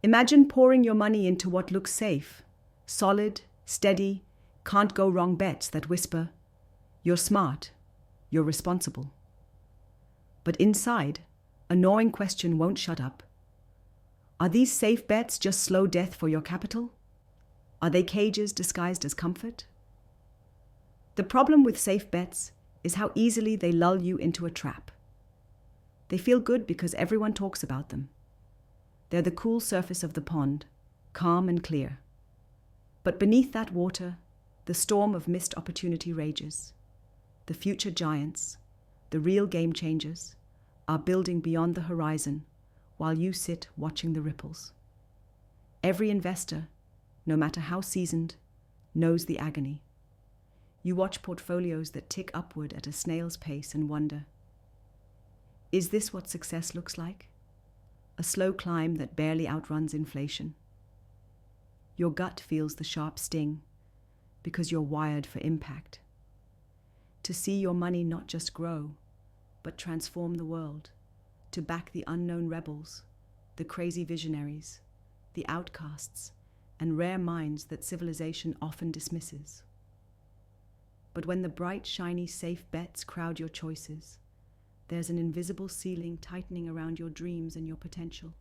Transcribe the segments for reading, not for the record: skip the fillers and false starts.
Imagine pouring your money into what looks safe, solid, steady, can't go wrong bets that whisper, "You're smart, you're responsible." But inside, a gnawing question won't shut up. Are these safe bets just slow death for your capital? Are they cages disguised as comfort? The problem with safe bets is how easily they lull you into a trap. They feel good because everyone talks about them. They're the cool surface of the pond, calm and clear. But beneath that water, the storm of missed opportunity rages. The future giants, the real game changers, are building beyond the horizon while you sit watching the ripples. Every investor, no matter how seasoned, knows the agony. You watch portfolios that tick upward at a snail's pace and wonder, is this what success looks like? A slow climb that barely outruns inflation. Your gut feels the sharp sting because you're wired for impact. To see your money not just grow, but transform the world, to back the unknown rebels, the crazy visionaries, the outcasts, and rare minds that civilization often dismisses. But when the bright, shiny, safe bets crowd your choices, there's an invisible ceiling tightening around your dreams and your potential.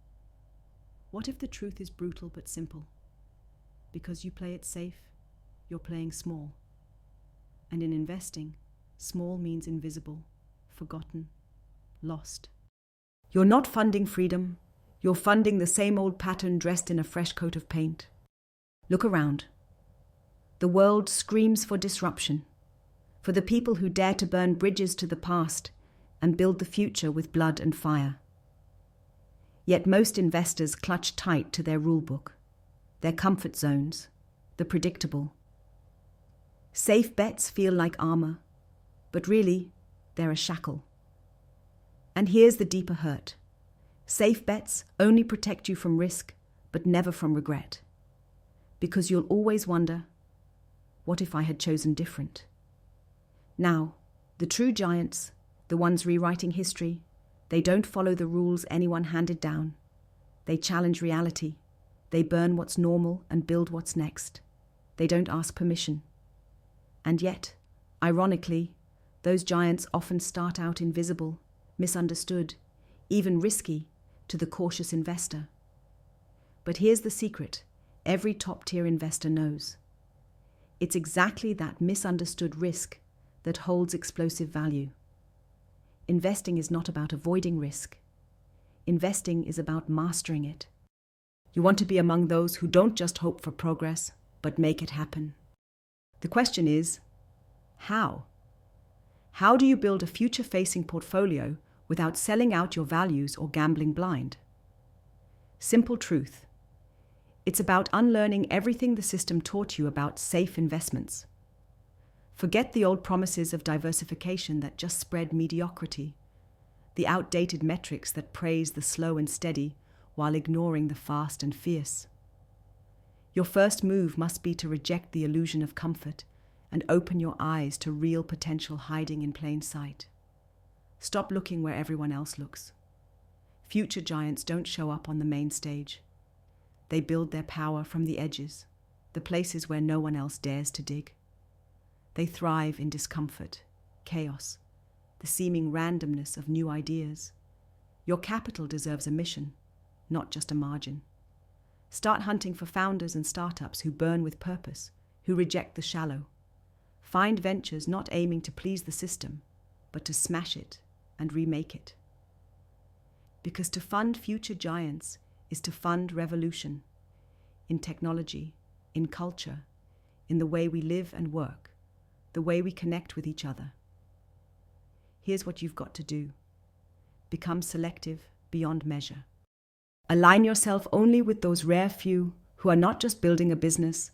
What if the truth is brutal but simple? Because you play it safe, you're playing small. And in investing, small means invisible, forgotten, lost. You're not funding freedom, you're funding the same old pattern dressed in a fresh coat of paint. Look around. The world screams for disruption, for the people who dare to burn bridges to the past and build the future with blood and fire. Yet most investors clutch tight to their rulebook, their comfort zones, the predictable. Safe bets feel like armor, but really, they're a shackle. And here's the deeper hurt. Safe bets only protect you from risk, but never from regret. Because you'll always wonder, what if I had chosen different? Now, the true giants, the ones rewriting history, they don't follow the rules anyone handed down. They challenge reality. They burn what's normal and build what's next. They don't ask permission. And yet, ironically, those giants often start out invisible, misunderstood, even risky to the cautious investor. But here's the secret every top-tier investor knows. It's exactly that misunderstood risk that holds explosive value. Investing is not about avoiding risk. Investing is about mastering it. You want to be among those who don't just hope for progress, but make it happen. The question is, how? How do you build a future-facing portfolio without selling out your values or gambling blind? Simple truth. It's about unlearning everything the system taught you about safe investments. Forget the old promises of diversification that just spread mediocrity, the outdated metrics that praise the slow and steady while ignoring the fast and fierce. Your first move must be to reject the illusion of comfort and open your eyes to real potential hiding in plain sight. Stop looking where everyone else looks. Future giants don't show up on the main stage. They build their power from the edges, the places where no one else dares to dig. They thrive in discomfort, chaos, the seeming randomness of new ideas. Your capital deserves a mission, not just a margin. Start hunting for founders and startups who burn with purpose, who reject the shallow. Find ventures not aiming to please the system, but to smash it and remake it. Because to fund future giants is to fund revolution in technology, in culture, in the way we live and work, the way we connect with each other. Here's what you've got to do. Become selective beyond measure. Align yourself only with those rare few who are not just building a business,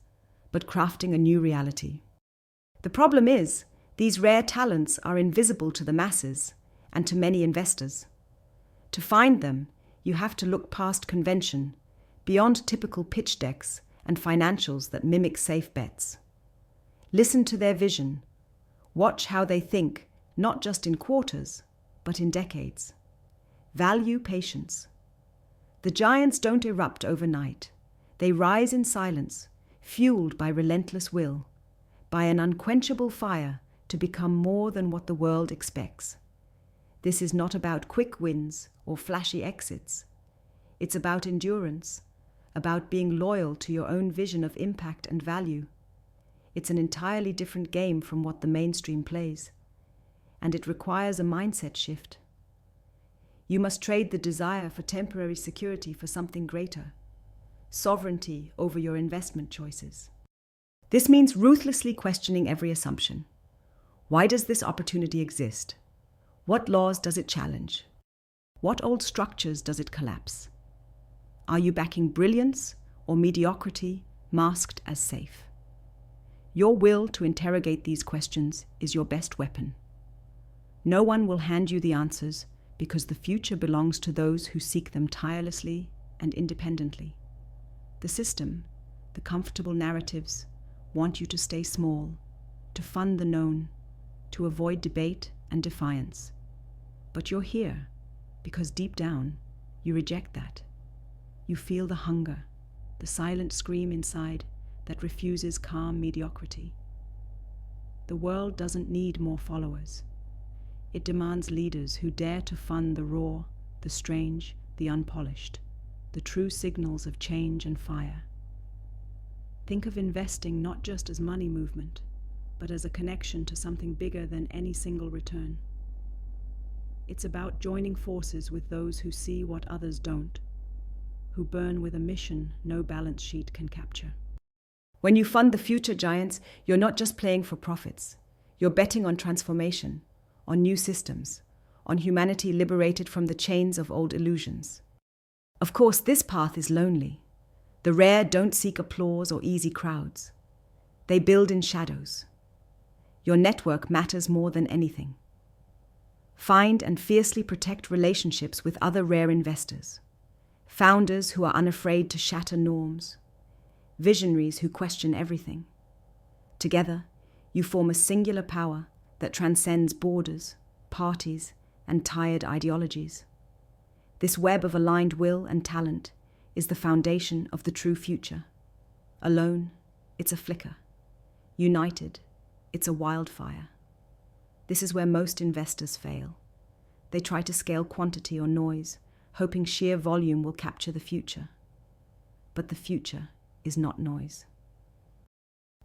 but crafting a new reality. The problem is, these rare talents are invisible to the masses and to many investors. To find them, you have to look past convention, beyond typical pitch decks and financials that mimic safe bets. Listen to their vision. Watch how they think, not just in quarters, but in decades. Value patience. The giants don't erupt overnight. They rise in silence, fueled by relentless will, by an unquenchable fire to become more than what the world expects. This is not about quick wins or flashy exits. It's about endurance, about being loyal to your own vision of impact and value. It's an entirely different game from what the mainstream plays, and it requires a mindset shift. You must trade the desire for temporary security for something greater, sovereignty over your investment choices. This means ruthlessly questioning every assumption. Why does this opportunity exist? What laws does it challenge? What old structures does it collapse? Are you backing brilliance or mediocrity masked as safe? Your will to interrogate these questions is your best weapon. No one will hand you the answers because the future belongs to those who seek them tirelessly and independently. The system, the comfortable narratives, want you to stay small, to fund the known, to avoid debate and defiance. But you're here because deep down, you reject that. You feel the hunger, the silent scream inside that refuses calm mediocrity. The world doesn't need more followers. It demands leaders who dare to fund the raw, the strange, the unpolished, the true signals of change and fire. Think of investing not just as money movement, but as a connection to something bigger than any single return. It's about joining forces with those who see what others don't, who burn with a mission no balance sheet can capture. When you fund the future giants, you're not just playing for profits. You're betting on transformation, on new systems, on humanity liberated from the chains of old illusions. Of course, this path is lonely. The rare don't seek applause or easy crowds. They build in shadows. Your network matters more than anything. Find and fiercely protect relationships with other rare investors, founders who are unafraid to shatter norms, visionaries who question everything. Together, you form a singular power that transcends borders, parties, and tired ideologies. This web of aligned will and talent is the foundation of the true future. Alone, it's a flicker. United, it's a wildfire. This is where most investors fail. They try to scale quantity or noise, hoping sheer volume will capture the future. But the future is not noise.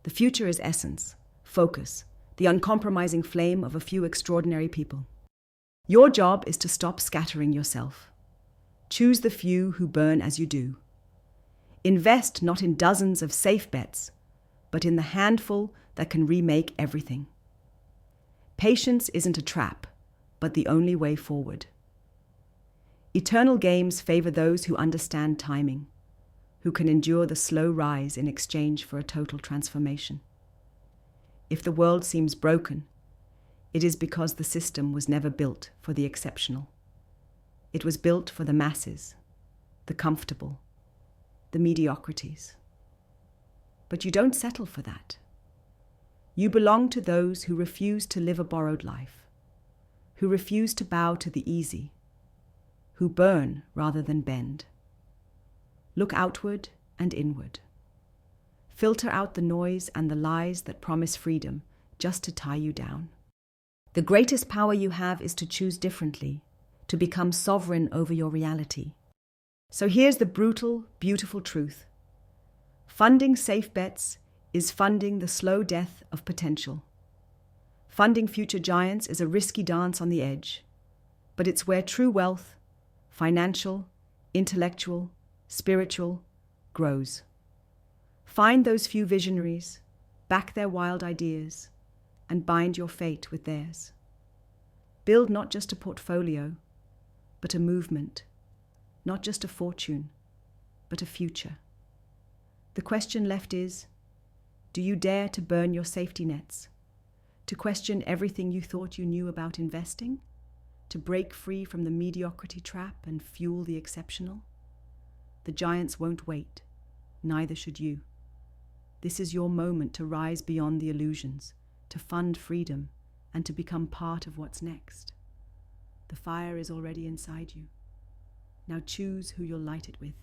The future is essence, focus, the uncompromising flame of a few extraordinary people. Your job is to stop scattering yourself. Choose the few who burn as you do. Invest not in dozens of safe bets, but in the handful that can remake everything. Patience isn't a trap, but the only way forward. Eternal games favor those who understand timing, who can endure the slow rise in exchange for a total transformation. If the world seems broken, it is because the system was never built for the exceptional. It was built for the masses, the comfortable, the mediocrities. But you don't settle for that. You belong to those who refuse to live a borrowed life, who refuse to bow to the easy, who burn rather than bend. Look outward and inward. Filter out the noise and the lies that promise freedom just to tie you down. The greatest power you have is to choose differently, to become sovereign over your reality. So here's the brutal, beautiful truth. Funding safe bets is funding the slow death of potential. Funding future giants is a risky dance on the edge, but it's where true wealth, financial, intellectual, spiritual, grows. Find those few visionaries, back their wild ideas, and bind your fate with theirs. Build not just a portfolio, but a movement, not just a fortune, but a future. The question left is, do you dare to burn your safety nets, to question everything you thought you knew about investing, to break free from the mediocrity trap and fuel the exceptional? The giants won't wait, neither should you. This is your moment to rise beyond the illusions, to fund freedom, and to become part of what's next. The fire is already inside you. Now choose who you'll light it with.